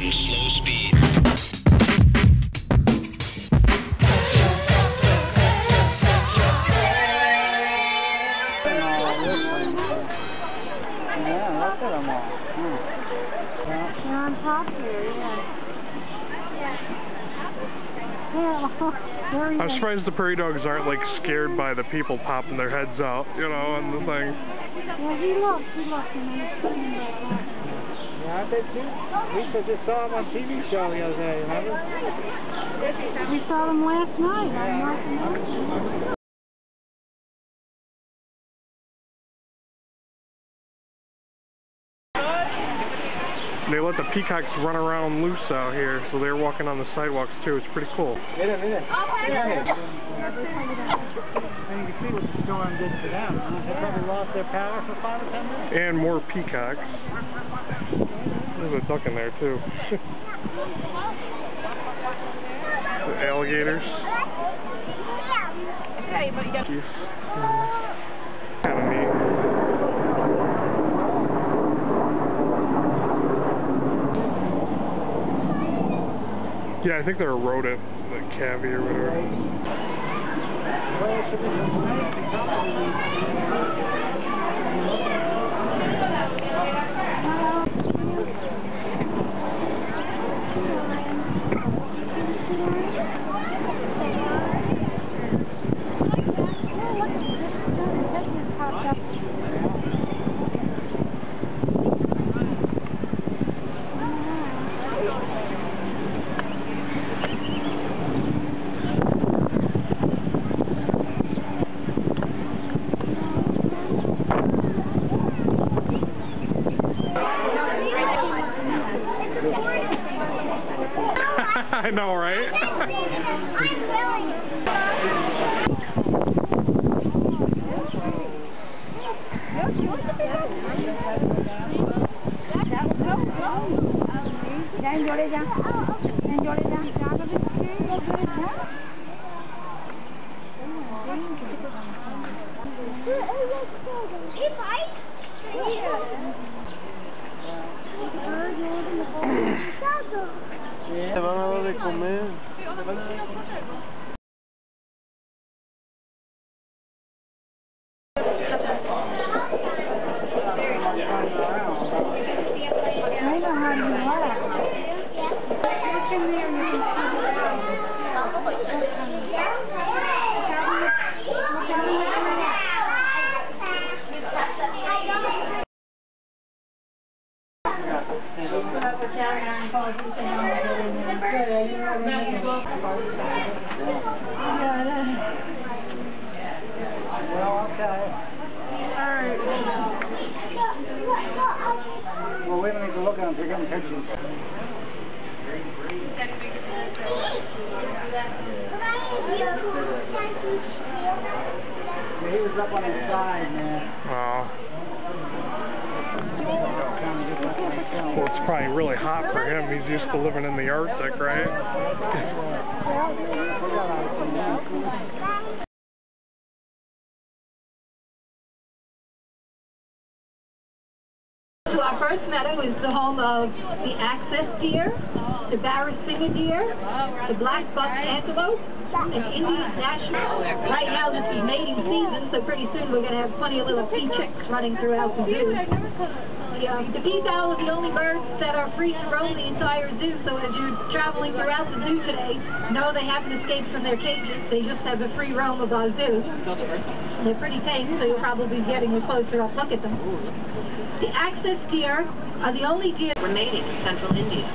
in slow speed. On top here, I'm surprised the prairie dogs aren't like scared by the people popping their heads out, you know, and the thing. Yeah, he looked, and he's sitting back there. Yeah, I did too. We just saw him on TV show the other day, remember? We saw them last night on Martin. They let the peacocks run around loose out here, so they're walking on the sidewalks too. It's pretty cool. Mira. And you can see what the storm did to them. They probably lost their power for 5 or 10 minutes. And more peacocks. There's a duck in there too. The alligators. Geese. Kind of neat. Yeah, I think they're a rodent, like cavy or whatever. I know, right? Te van a dar de comer. Well, okay. Alright. Well, we don't need to look at them, they're getting pictures. He was up on his side, man. Oh. Well, it's probably really hot for him. He's used to living in the Arctic, right? So our first meadow is the home of the access deer, the Barrasinger deer, the black-buck antelope, and Indian national. Right now this is mating season, so pretty soon we're going to have plenty of little pea chicks running throughout the zoo. The peafowl are the only birds that are free to roam the entire zoo, so as you're traveling throughout the zoo today, no, they haven't escaped from their cages. They just have a free roam of our zoo. They're pretty tame, so you'll probably be getting a closer up look at them. The access deer are the only deer remaining in central India,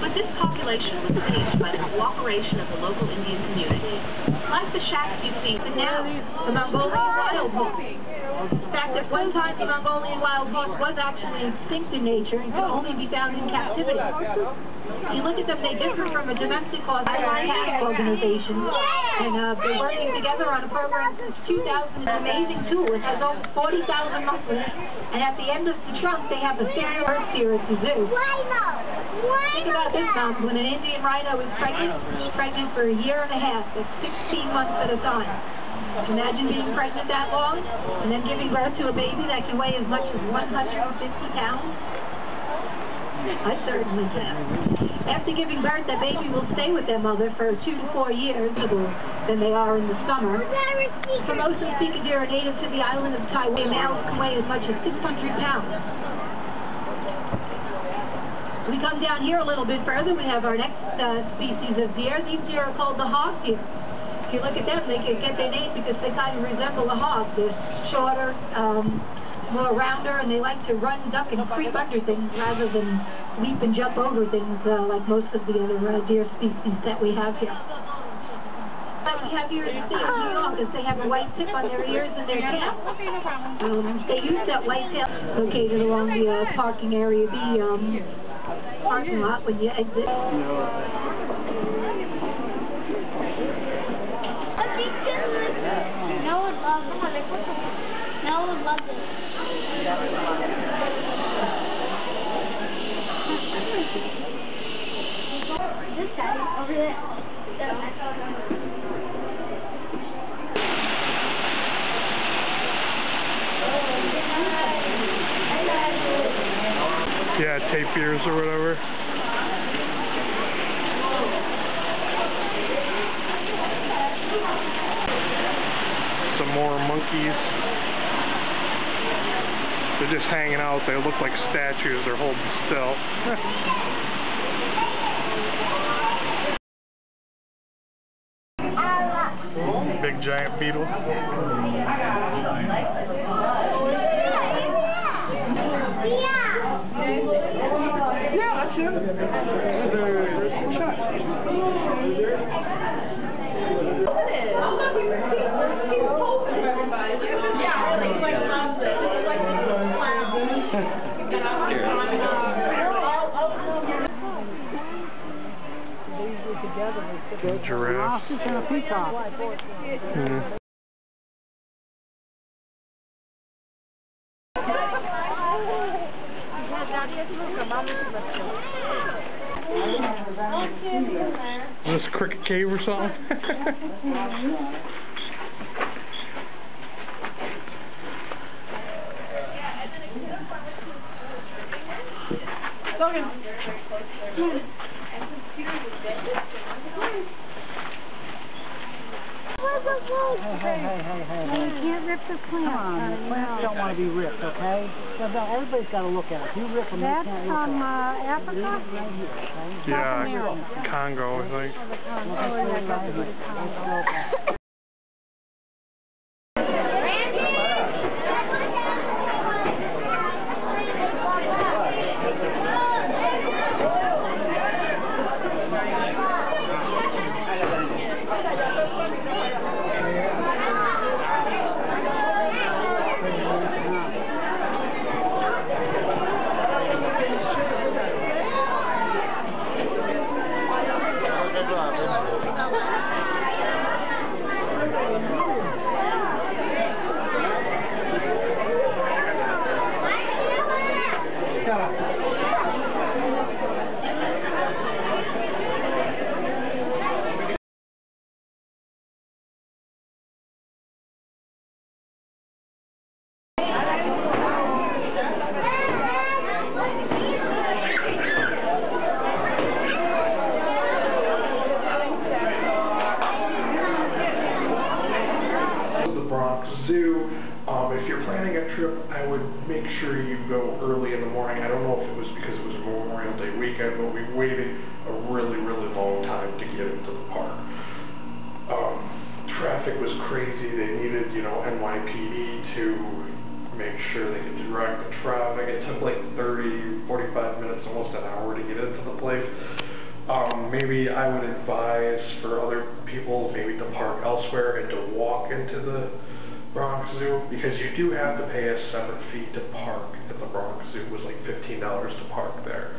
but this population was saved by the cooperation of the local Indian community. Like the shacks you see now, the Mongolian wild horse. In fact, at one time the Mongolian wild horse was actually extinct in nature and could only be found in captivity. You look at them, they differ from a domestic horse cat organization, and they're working together on a program since 2000. It's an amazing tool. It has over 40,000 muscles, and at the end of the trunk they have a single birth here at the zoo. Think about this, Mom. When an Indian rhino is pregnant, she's pregnant for a year and a half. That's 16 months at a time. Imagine being pregnant that long and then giving birth to a baby that can weigh as much as 150 pounds. I certainly can. After giving birth, the baby will stay with their mother for 2 to 4 years than they are in the summer. Formosan sika deer are native to the island of Taiwan. Males can weigh as much as 600 pounds. We come down here a little bit further, we have our next species of deer. These deer are called the hog deer. If you look at them, they can get their name because they kind of resemble a hog. They're shorter, more rounder, and they like to run, duck, and creep under things rather than leap and jump over things like most of the other deer species that we have here. What we have here in the state of New York is they have a white tip on their ears and their tail. They use that white tail located along the parking area, the parking lot when you exit. Noah would love this. This guy over there. Yeah, tapirs or whatever. Some more monkeys. They're just hanging out. They look like statues. They're holding still. Big giant beetle. Yeah, that's him. Giraffe. And a peacock. Is this Cricket Cave or something? Hey. You can't rip the plant. Come on, the plants don't want to be ripped, okay? So everybody's got to look at it. If you rip them, they That's can't look from at it. Africa? Right here, okay? Yeah, Congo, I think. The Bronx Zoo. If you're planning a trip, I would make sure you go early in the morning. I don't know if it was because it was Memorial Day weekend, but we waited a really, really long time to get into the park. Traffic was crazy. They needed, NYPD to make sure they could direct the traffic. It took like 30, 45 minutes, almost an hour to get into the place. Maybe I would advise for other people maybe to park elsewhere and to walk into the Bronx Zoo, because you do have to pay a separate fee to park at the Bronx Zoo. It was like $15 to park there.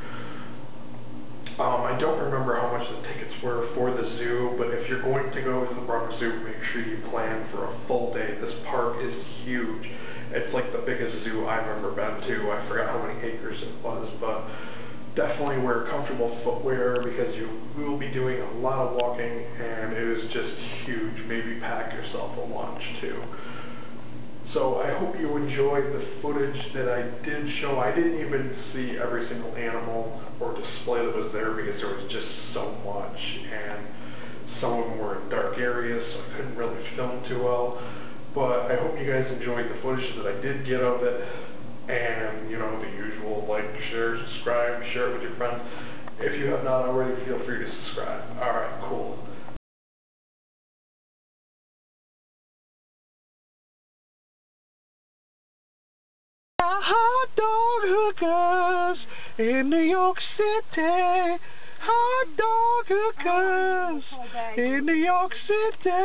I don't remember how much the tickets were for the zoo, but if you're going to go to the Bronx Zoo, make sure you plan for a full day. This park is huge. It's like the biggest zoo I've ever been to. I forgot how many acres it was, but definitely wear comfortable footwear because you will be doing a lot of walking, and it is just huge. Maybe pack yourself a lunch too. So I hope you enjoyed the footage that I did show. I didn't even see every single animal or display that was there because there was just so much, and some of them were in dark areas, so I couldn't really film too well. But I hope you guys enjoyed the footage that I did get of it, and you know, the usual like, share, subscribe, share it with your friends. If you have not already, feel free to subscribe. Alright, cool. Hot dog hookers in New York City. Hot dog hookers in New York City.